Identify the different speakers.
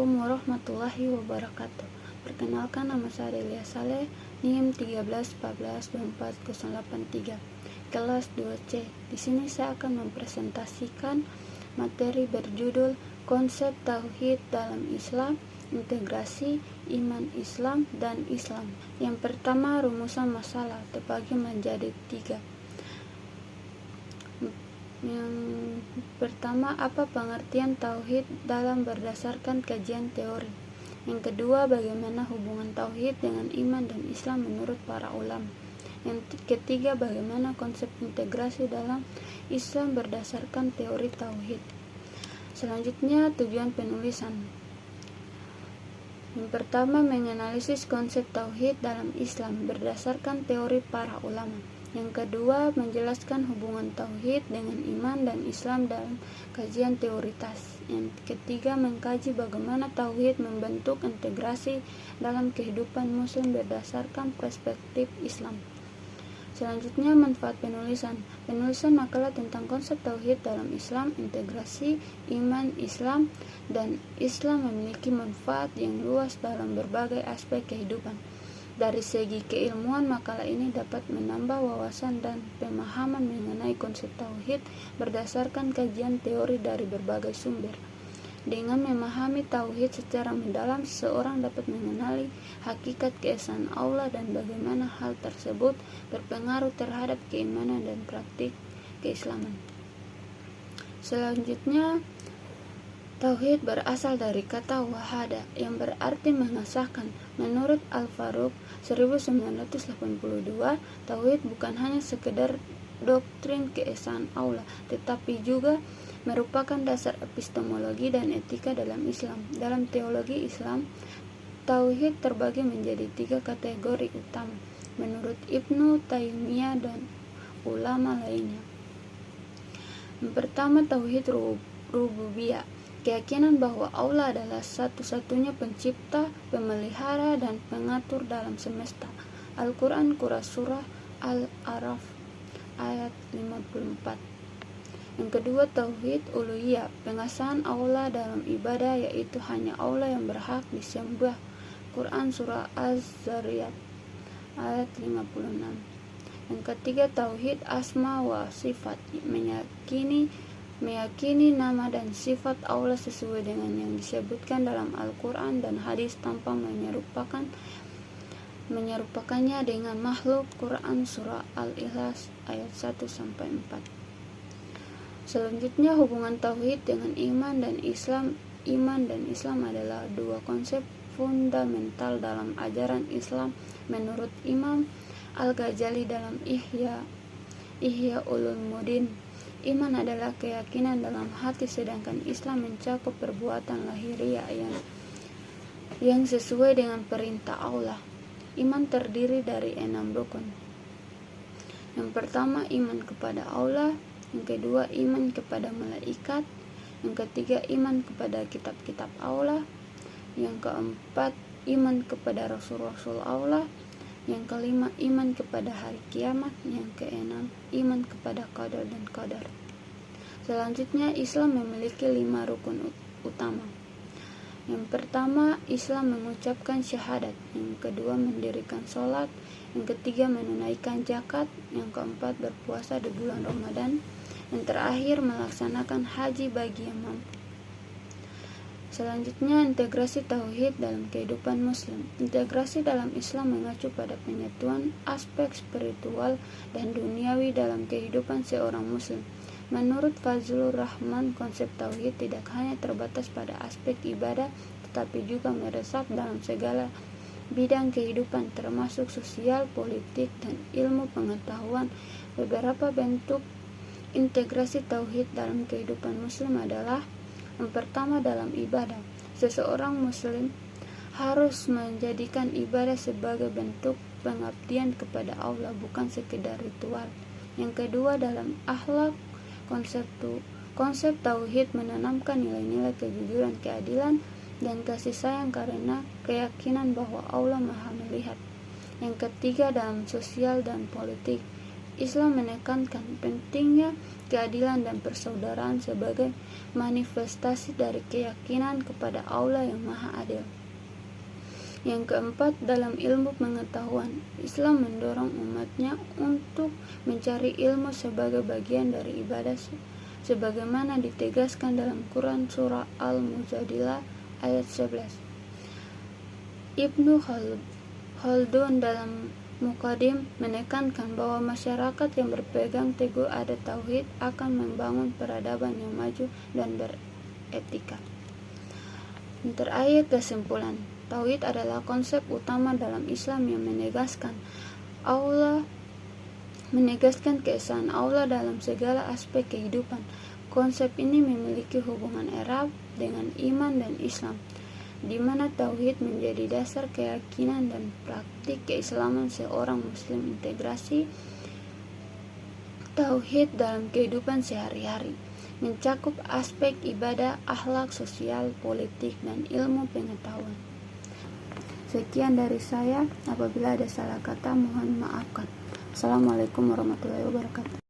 Speaker 1: Assalamualaikum warahmatullahi wabarakatuh. Perkenalkan, nama saya Delia Saleh, NIM 1314240883, kelas 2C. Di sini saya akan mempresentasikan materi berjudul Konsep Tauhid dalam Islam, Integrasi Iman Islam dan Islam. Yang pertama, rumusan masalah terbagi menjadi 3. Yang pertama, apa pengertian tauhid dalam berdasarkan kajian teori. Yang kedua, bagaimana hubungan tauhid dengan iman dan Islam menurut para ulama. Yang ketiga, bagaimana konsep integrasi dalam Islam berdasarkan teori tauhid. Selanjutnya, tujuan penulisan. Yang pertama, menganalisis konsep tauhid dalam Islam berdasarkan teori para ulama. Yang kedua, menjelaskan hubungan tauhid dengan iman dan Islam dalam kajian teoritas. Yang ketiga, mengkaji bagaimana tauhid membentuk integrasi dalam kehidupan muslim berdasarkan perspektif Islam. Selanjutnya, manfaat penulisan. Penulisan makalah tentang konsep tauhid dalam Islam, integrasi iman Islam dan Islam memiliki manfaat yang luas dalam berbagai aspek kehidupan. Dari segi keilmuan, makalah ini dapat menambah wawasan dan pemahaman mengenai konsep tauhid berdasarkan kajian teori dari berbagai sumber. Dengan memahami tauhid secara mendalam, seseorang dapat mengenali hakikat keesaan Allah dan bagaimana hal tersebut berpengaruh terhadap keimanan dan praktik keislaman. Selanjutnya, tauhid berasal dari kata wahada yang berarti mengesahkan. Menurut Al-Faruq 1982, tauhid bukan hanya sekedar doktrin keesaan Allah, tetapi juga merupakan dasar epistemologi dan etika dalam Islam. Dalam teologi Islam, tauhid terbagi menjadi 3 kategori utama menurut Ibnu Taimiyah dan ulama lainnya. Yang pertama, tauhid rububiyah, keyakinan bahwa Allah adalah satu-satunya pencipta, pemelihara, dan pengatur dalam semesta. Al-Quran surah Al-A'raf ayat 54. Yang kedua, tauhid uluhiyah, pengesahan Allah dalam ibadah, yaitu hanya Allah yang berhak disembah. Quran surah Az-Zariyat ayat 56. Yang ketiga, tauhid asma wa sifat, meyakini nama dan sifat Allah sesuai dengan yang disebutkan dalam Al-Quran dan hadis tanpa menyerupakannya dengan makhluk. Quran surah Al-Ikhlas ayat 1-4. Selanjutnya, hubungan tauhid dengan iman dan Islam. Iman dan Islam adalah 2 konsep fundamental dalam ajaran Islam menurut Imam Al-Ghazali dalam Ihya Ulumuddin. Iman adalah keyakinan dalam hati, sedangkan Islam mencakup perbuatan lahiriah yang sesuai dengan perintah Allah. Iman terdiri dari 6 rukun. Yang pertama, iman kepada Allah. Yang kedua, iman kepada malaikat. Yang ketiga, iman kepada kitab-kitab Allah. Yang keempat, iman kepada rasul-rasul Allah. Yang kelima, iman kepada hari kiamat. Yang keenam, iman kepada qadar dan qadar. Selanjutnya, Islam memiliki 5 rukun utama. Yang pertama, Islam mengucapkan syahadat. Yang kedua, mendirikan sholat. Yang ketiga, menunaikan zakat. Yang keempat, berpuasa di bulan Ramadan. Yang terakhir, melaksanakan haji bagi yang mampu. Selanjutnya, integrasi tauhid dalam kehidupan muslim. Integrasi dalam Islam mengacu pada penyatuan aspek spiritual dan duniawi dalam kehidupan seorang muslim. Menurut Fazlur Rahman, konsep tauhid tidak hanya terbatas pada aspek ibadah, tetapi juga meresap dalam segala bidang kehidupan, termasuk sosial, politik, dan ilmu pengetahuan. Beberapa bentuk integrasi tauhid dalam kehidupan muslim adalah: yang pertama, dalam ibadah. Seseorang muslim harus menjadikan ibadah sebagai bentuk pengabdian kepada Allah, bukan sekedar ritual. Yang kedua, dalam akhlak. Konsep tauhid menanamkan nilai-nilai kejujuran, keadilan, dan kasih sayang karena keyakinan bahwa Allah Maha melihat. Yang ketiga, dalam sosial dan politik. Islam menekankan pentingnya keadilan dan persaudaraan sebagai manifestasi dari keyakinan kepada Allah yang Maha Adil. Yang keempat, dalam ilmu pengetahuan, Islam mendorong umatnya untuk mencari ilmu sebagai bagian dari ibadah sebagaimana ditegaskan dalam Quran surah Al-Mujadilah ayat 11. Ibnu Khaldun dalam Muqaddim menekankan bahwa masyarakat yang berpegang teguh adat tauhid akan membangun peradaban yang maju dan beretika. Terakhir, kesimpulan, tauhid adalah konsep utama dalam Islam yang menegaskan keesaan Allah dalam segala aspek kehidupan. Konsep ini memiliki hubungan erat dengan iman dan Islam, di mana tauhid menjadi dasar keyakinan dan praktik keislaman seorang muslim. Integrasi tauhid dalam kehidupan sehari-hari mencakup aspek ibadah, akhlak, sosial, politik, dan ilmu pengetahuan. Sekian dari saya. Apabila ada salah kata, mohon maafkan. Assalamualaikum warahmatullahi wabarakatuh.